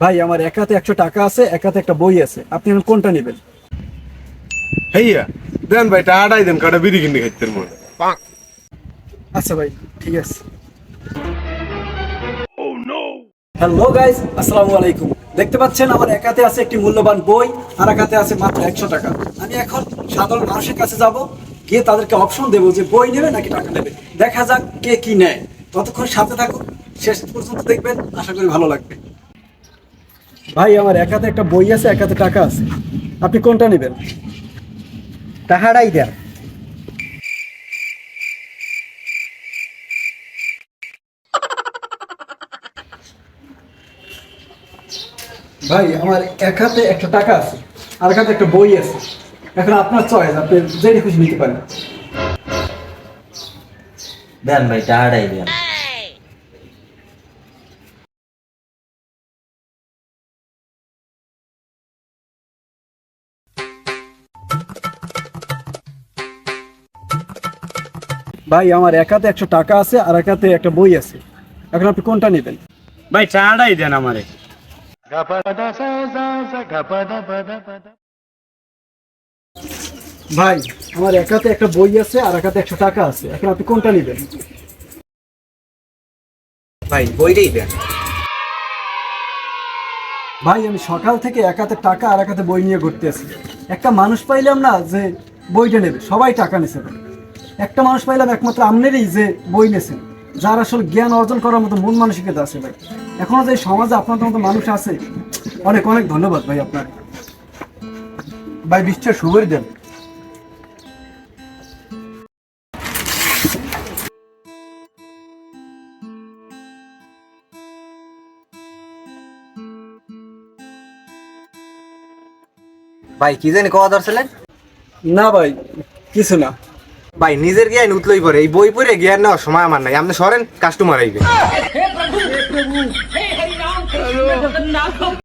ভাই আমার এক হাতে 100 টাকা আছে, এক হাতে একটা বই আছে, আপনি এখন কোনটা নেবেন? হেইয়া দেন ভাই টাকাটাই দেন, কাটা বিড়ি কিনে খাইতে মনে। আচ্ছা ভাই, ঠিক আছে। হ্যালো গাইস, আসসালামু আলাইকুম। দেখতে পাচ্ছেন আমার এক হাতে আছে একটি মূল্যবান বই, আর এক হাতে আছে মাত্র 100 টাকা। আমি এখন সাধারণ মানুষের কাছে যাব, গিয়ে তাদেরকে অপশন দেবো যে বই নেবে নাকি টাকা নেবে। দেখা যাক কে কি নেয়। ততক্ষণ সাথে থাকুন, শেষ পর্যন্ত দেখবেন, আশা করি ভালো লাগবে। ভাই আমার এক হাতে একটা বই আছে, এক হাতে টাকা আছে, আপনি কোনটা নেবেন? টাকাটাই দেন। ভাই আমার এক হাতে 100 টাকা আছে, আর এক হাতে একটা বই আছে। এখন আপনার চয়েস, আপনি যেটা খুশি নিতে পারেন। দেন ভাই টাকাটাই দেন। ভাই আমার এক হাতে 100 টাকা আছে, আর এক হাতে একটা বই আছে। এখন আপনি কোনটা নেবেন? ভাই চাটাই দেন আমারে। ভাই আমার এক হাতে একটা বই আছে, আর এক হাতে 100 টাকা আছে। এখন আপনি কোনটা নেবেন? ভাই বইটাই দেন। ভাই আমি সকাল থেকে এক হাতে টাকা আর এক হাতে বই নিয়ে ঘুরতে আছি, একটা মানুষ পাইলাম না যে বইটা নেবে। সবাই টাকা নিছে ভাই। একটা মানুষ পাইলাম একমাত্র আপনারই, যে বই নেছেন, যার আসলে জ্ঞান অর্জন করার মতো মন মানসিকতা আছে ভাই। এখনো যে সমাজে আপনাদের মতো মানুষ আছে, অনেক অনেক ধন্যবাদ ভাই আপনার। ভাই বিশ্বের সুবরি দেন। ভাই কি জানি কওয়া ধরছিলেন? না ভাই, কিছু না। ভাই নিজের জ্ঞান উতলই পরে, এই বই পড়ে জ্ঞান নেওয়ার সময় আমার নাই। আপনি সরেন, কাস্টমার আইবে।